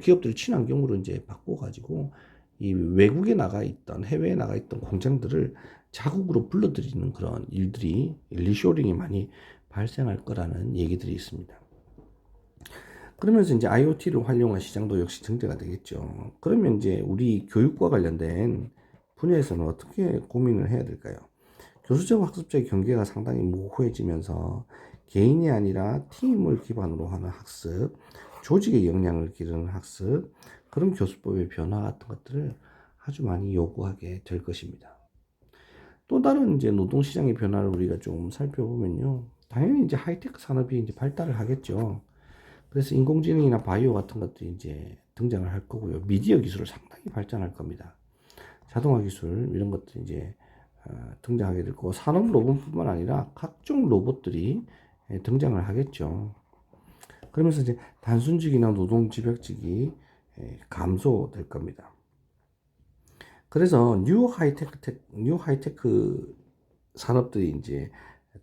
기업들을 친환경으로 이제 바꿔가지고 이 외국에 나가 있던 해외에 나가 있던 공장들을 자국으로 불러들이는 그런 일들이 리쇼링이 많이 발생할 거라는 얘기들이 있습니다. 그러면서 이제 IoT를 활용한 시장도 역시 증대가 되겠죠. 그러면 이제 우리 교육과 관련된 분야에서는 어떻게 고민을 해야 될까요? 교수적 학습적의 경계가 상당히 모호해지면서 개인이 아니라 팀을 기반으로 하는 학습, 조직의 역량을 기르는 학습, 그런 교수법의 변화 같은 것들을 아주 많이 요구하게 될 것입니다. 또 다른 이제 노동시장의 변화를 우리가 좀 살펴보면요. 당연히 이제 하이테크 산업이 이제 발달을 하겠죠. 그래서 인공지능이나 바이오 같은 것들이 이제 등장을 할 거고요. 미디어 기술을 상당히 발전할 겁니다. 자동화 기술 이런 것들이 이제 등장하게 될 거고 산업 로봇뿐만 아니라 각종 로봇들이 등장을 하겠죠. 그러면서 이제 단순직이나 노동 집약직이 감소될 겁니다. 그래서 뉴 하이테크 산업들이 이제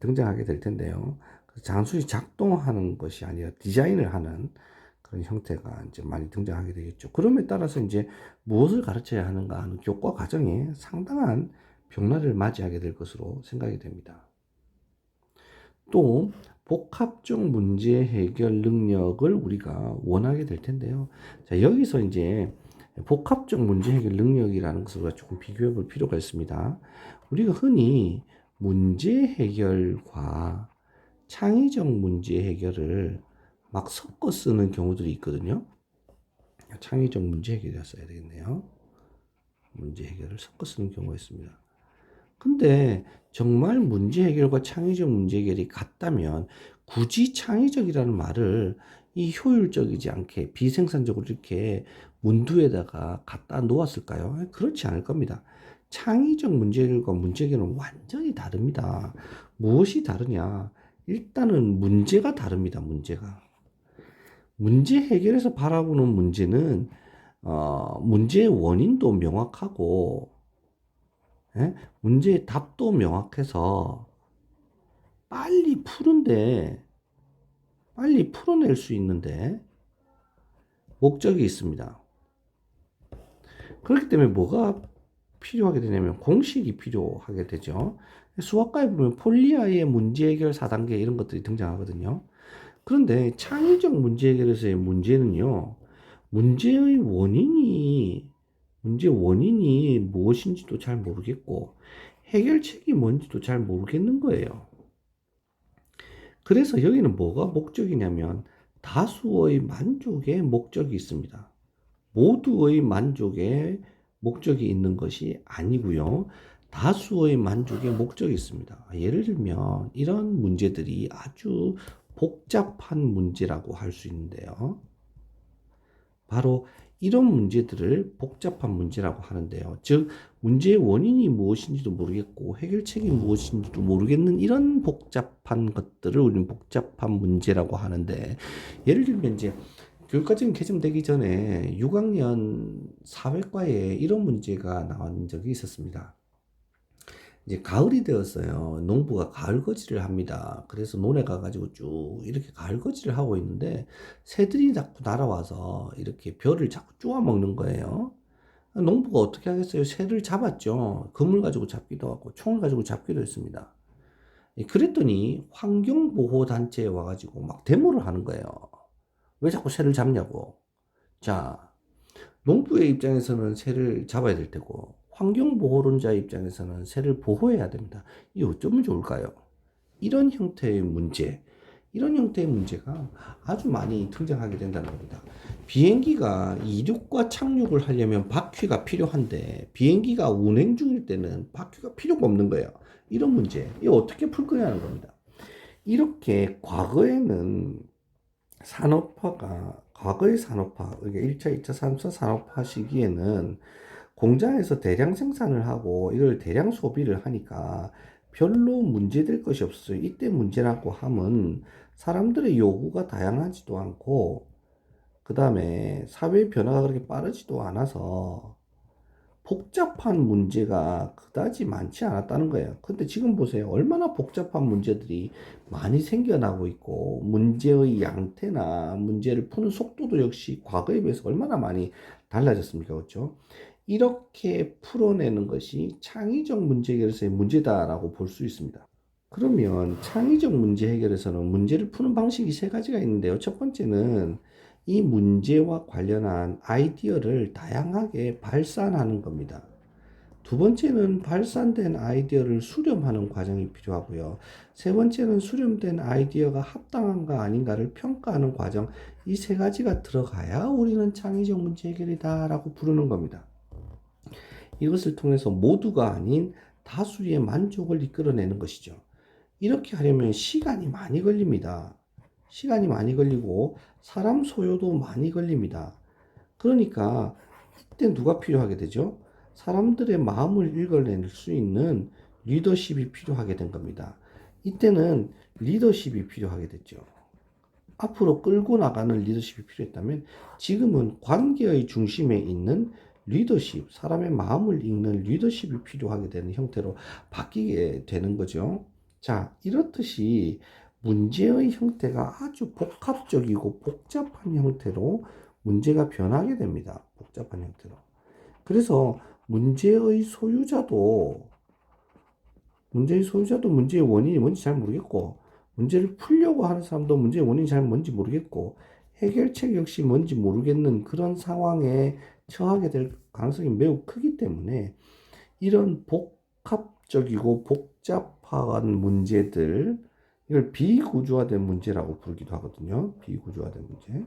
등장하게 될 텐데요. 단순히 작동하는 것이 아니라 디자인을 하는 그런 형태가 이제 많이 등장하게 되겠죠. 그럼에 따라서 이제 무엇을 가르쳐야 하는가 하는 교과 과정에 상당한 변화를 맞이하게 될 것으로 생각이 됩니다. 또 복합적 문제 해결 능력을 우리가 원하게 될 텐데요. 자, 여기서 이제 복합적 문제 해결 능력이라는 것을 우리가 조금 비교해 볼 필요가 있습니다. 우리가 흔히 문제 해결과 창의적 문제 해결을 막 섞어 쓰는 경우들이 있거든요. 창의적 문제 해결이라 써야 되겠네요. 문제 해결을 섞어 쓰는 경우가 있습니다. 근데 정말 문제 해결과 창의적 문제 해결이 같다면 굳이 창의적이라는 말을 이 효율적이지 않게 비생산적으로 이렇게 문두에다가 갖다 놓았을까요? 그렇지 않을 겁니다. 창의적 문제 해결과 문제 해결은 완전히 다릅니다. 무엇이 다르냐? 일단은 문제가 다릅니다. 문제 해결에서 바라보는 문제는 문제의 원인도 명확하고 문제의 답도 명확해서 빨리 풀어낼 수 있는데 목적이 있습니다. 그렇기 때문에 뭐가 필요하게 되냐면 공식이 필요하게 되죠. 수학과에 보면 폴리아의 문제 해결 4단계 이런 것들이 등장하거든요. 그런데 창의적 문제 해결에서의 문제는요. 문제의 원인이 무엇인지도 잘 모르겠고 해결책이 뭔지도 잘 모르겠는 거예요. 그래서 여기는 뭐가 목적이냐면 다수의 만족의 목적이 있습니다. 모두의 만족에 목적이 있는 것이 아니고요. 다수의 만족에 목적이 있습니다. 예를 들면 이런 문제들이 아주 복잡한 문제라고 할 수 있는데요. 바로 이런 문제들을 복잡한 문제라고 하는데요. 즉 문제의 원인이 무엇인지도 모르겠고 해결책이 무엇인지도 모르겠는 이런 복잡한 것들을 우리는 복잡한 문제라고 하는데, 예를 들면 이제 교육과정이 개정되기 전에 6학년 사회과에 이런 문제가 나온 적이 있었습니다. 이제 가을이 되었어요. 농부가 가을거지를 합니다. 그래서 논에 가가지고 쭉 이렇게 가을거지를 하고 있는데 새들이 자꾸 날아와서 이렇게 벼를 자꾸 쪼아 먹는 거예요. 농부가 어떻게 하겠어요? 새를 잡았죠. 금을 가지고 잡기도 하고 총을 가지고 잡기도 했습니다. 그랬더니 환경보호단체에 와가지고 막 데모를 하는 거예요. 왜 자꾸 새를 잡냐고. 자, 농부의 입장에서는 새를 잡아야 될 테고 환경보호론자 입장에서는 새를 보호해야 됩니다. 이 어쩌면 좋을까요? 이런 형태의 문제가 아주 많이 등장하게 된다는 겁니다. 비행기가 이륙과 착륙을 하려면 바퀴가 필요한데 비행기가 운행 중일 때는 바퀴가 필요가 없는 거예요. 이런 문제, 이거 어떻게 풀 거냐는 겁니다. 이렇게 과거의 산업화, 이게 1차, 2차, 3차 산업화 시기에는 공장에서 대량 생산을 하고 이걸 대량 소비를 하니까 별로 문제될 것이 없었어요. 이때 문제라고 하면 사람들의 요구가 다양하지도 않고 그 다음에 사회 변화가 그렇게 빠르지도 않아서 복잡한 문제가 그다지 많지 않았다는 거예요. 근데 지금 보세요. 얼마나 복잡한 문제들이 많이 생겨나고 있고 문제의 양태나 문제를 푸는 속도도 역시 과거에 비해서 얼마나 많이 달라졌습니까? 그렇죠? 이렇게 풀어내는 것이 창의적 문제 해결에서의 문제다라고 볼 수 있습니다. 그러면 창의적 문제 해결에서는 문제를 푸는 방식이 세 가지가 있는데요. 첫 번째는 이 문제와 관련한 아이디어를 다양하게 발산하는 겁니다. 두 번째는 발산된 아이디어를 수렴하는 과정이 필요하고요. 세 번째는 수렴된 아이디어가 합당한가 아닌가를 평가하는 과정, 이 세 가지가 들어가야 우리는 창의적 문제 해결이다라고 부르는 겁니다. 이것을 통해서 모두가 아닌 다수의 만족을 이끌어내는 것이죠. 이렇게 하려면 시간이 많이 걸립니다. 시간이 많이 걸리고 사람 소요도 많이 걸립니다. 그러니까 이때 누가 필요하게 되죠? 사람들의 마음을 읽어낼 수 있는 리더십이 필요하게 된 겁니다. 이때는 리더십이 필요하게 됐죠. 앞으로 끌고 나가는 리더십이 필요했다면 지금은 관계의 중심에 있는 리더십, 사람의 마음을 읽는 리더십이 필요하게 되는 형태로 바뀌게 되는 거죠. 자, 이렇듯이 문제의 형태가 아주 복합적이고 복잡한 형태로 문제가 변하게 됩니다. 복잡한 형태로. 그래서 문제의 원인이 뭔지 잘 모르겠고, 문제를 풀려고 하는 사람도 문제의 원인이 잘 뭔지 모르겠고, 해결책 역시 뭔지 모르겠는 그런 상황에 처하게 될 가능성이 매우 크기 때문에 이런 복합적이고 복잡한 문제들, 이걸 비구조화된 문제라고 부르기도 하거든요. 비구조화된 문제.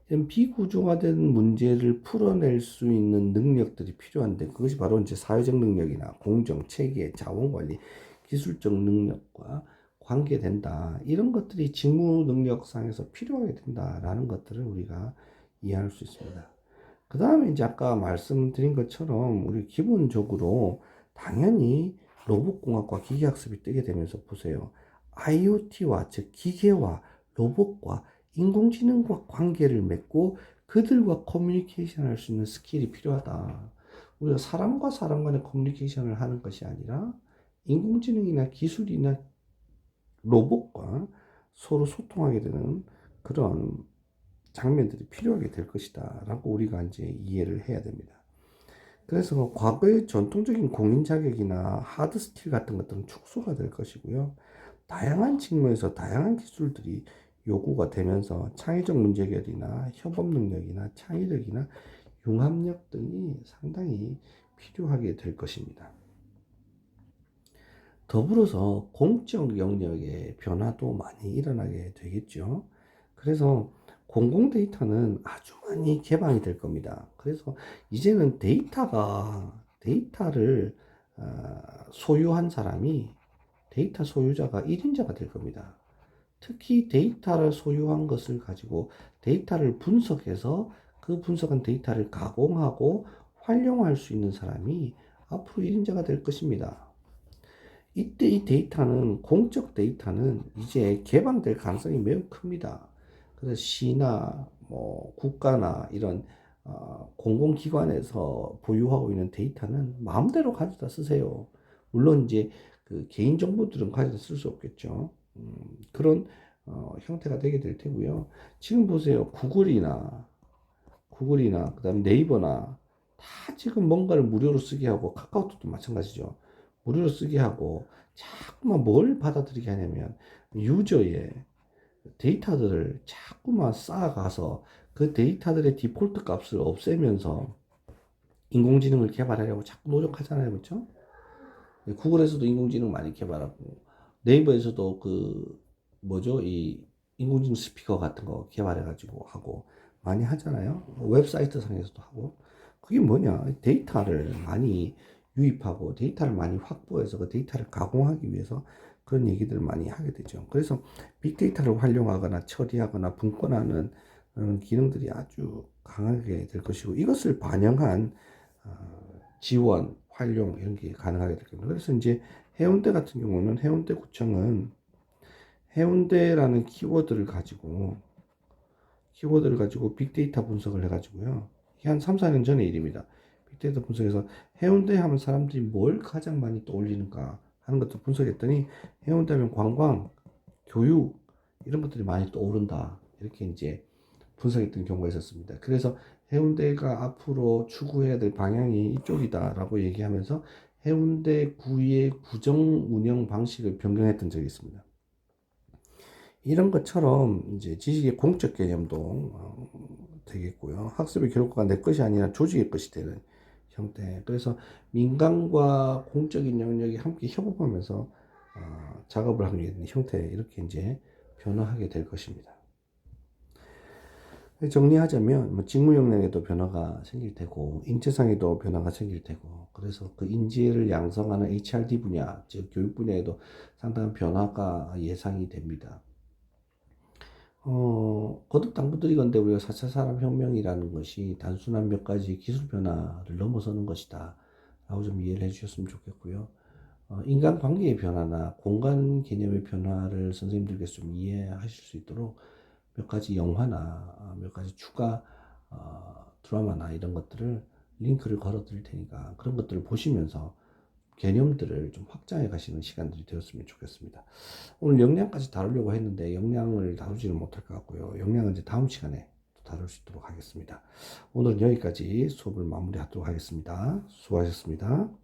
이런 비구조화된 문제를 풀어낼 수 있는 능력들이 필요한데 그것이 바로 이제 사회적 능력이나 공정, 체계, 자원관리, 기술적 능력과 관계된다. 이런 것들이 직무 능력상에서 필요하게 된다라는 것들을 우리가 이해할 수 있습니다. 그 다음에 이제 아까 말씀드린 것처럼 우리 기본적으로 당연히 로봇공학과 기계학습이 뜨게 되면서 보세요. IoT와 즉 기계와 로봇과 인공지능과 관계를 맺고 그들과 커뮤니케이션 할 수 있는 스킬이 필요하다. 우리가 사람과 사람 간의 커뮤니케이션을 하는 것이 아니라 인공지능이나 기술이나 로봇과 서로 소통하게 되는 그런 장면들이 필요하게 될 것이다. 라고 우리가 이제 이해를 해야 됩니다. 그래서 과거의 전통적인 공인 자격이나 하드 스킬 같은 것들은 축소가 될 것이고요. 다양한 측면에서 다양한 기술들이 요구가 되면서 창의적 문제 해결이나 협업 능력이나 창의력이나 융합력 등이 상당히 필요하게 될 것입니다. 더불어서 공적 영역의 변화도 많이 일어나게 되겠죠. 그래서 공공 데이터는 아주 많이 개방이 될 겁니다. 그래서 이제는 데이터를 소유한 사람이 데이터 소유자가 1인자가 될 겁니다. 특히 데이터를 소유한 것을 가지고 데이터를 분석해서 그 분석한 데이터를 가공하고 활용할 수 있는 사람이 앞으로 1인자가 될 것입니다. 이때 이 데이터는, 공적 데이터는 이제 개방될 가능성이 매우 큽니다. 그래서 시나 국가나 이런 공공기관에서 보유하고 있는 데이터는 마음대로 가져다 쓰세요. 물론 이제 그 개인정보들은 가져다 쓸 수 없겠죠. 그런 형태가 되게 될 테고요. 지금 보세요. 구글이나 그다음 네이버나 다 지금 뭔가를 무료로 쓰게 하고 카카오톡도 마찬가지죠. 무료로 쓰게 하고 자꾸만 뭘 받아들이게 하냐면 유저의 데이터들을 자꾸만 쌓아가서 그 데이터들의 디폴트 값을 없애면서 인공지능을 개발하려고 자꾸 노력하잖아요. 그렇죠? 구글에서도 인공지능 많이 개발하고 네이버에서도 이 인공지능 스피커 같은 거 개발해가지고 하고 많이 하잖아요. 웹사이트 상에서도 하고. 그게 뭐냐? 데이터를 많이 유입하고 데이터를 많이 확보해서 그 데이터를 가공하기 위해서 그런 얘기들을 많이 하게 되죠. 그래서 빅데이터를 활용하거나 처리하거나 분권하는 기능들이 아주 강하게 될 것이고 이것을 반영한 지원, 활용 이런 게 가능하게 될 겁니다. 그래서 이제 해운대 같은 경우는 해운대구청은 해운대라는 키워드를 가지고 빅데이터 분석을 해가지고요. 이게 한 3, 4년 전의 일입니다. 빅데이터 분석해서 해운대 하면 사람들이 뭘 가장 많이 떠올리는가 하는 것도 분석했더니 해운대 하면 관광, 교육 이런 것들이 많이 떠오른다. 이렇게 이제 분석했던 경우가 있었습니다. 그래서 해운대가 앞으로 추구해야 될 방향이 이쪽이다라고 얘기하면서 해운대 구의 구정 운영 방식을 변경했던 적이 있습니다. 이런 것처럼 이제 지식의 공적 개념도 되겠고요. 학습의 결과가 내 것이 아니라 조직의 것이 되는 형태. 그래서 민간과 공적인 영역이 함께 협업하면서 작업을 하게 되는 형태 이렇게 이제 변화하게 될 것입니다. 정리하자면 뭐 직무 역량에도 변화가 생길 테고 인재상에도 변화가 생길 테고 그래서 그 인재를 양성하는 HRD 분야 즉 교육 분야에도 상당한 변화가 예상이 됩니다. 거듭 당부드리건대 우리가 4차 산업혁명이라는 것이 단순한 몇 가지 기술 변화를 넘어서는 것이다 라고 좀 이해를 해주셨으면 좋겠고요. 인간관계의 변화나 공간 개념의 변화를 선생님들께서 좀 이해하실 수 있도록 몇 가지 영화나 몇 가지 추가 드라마나 이런 것들을 링크를 걸어 드릴 테니까 그런 것들을 보시면서 개념들을 좀 확장해 가시는 시간들이 되었으면 좋겠습니다. 오늘 영양까지 다루려고 했는데 영양을 다루지는 못할 것 같고요. 영양은 이제 다음 시간에 또 다룰 수 있도록 하겠습니다. 오늘은 여기까지 수업을 마무리하도록 하겠습니다. 수고하셨습니다.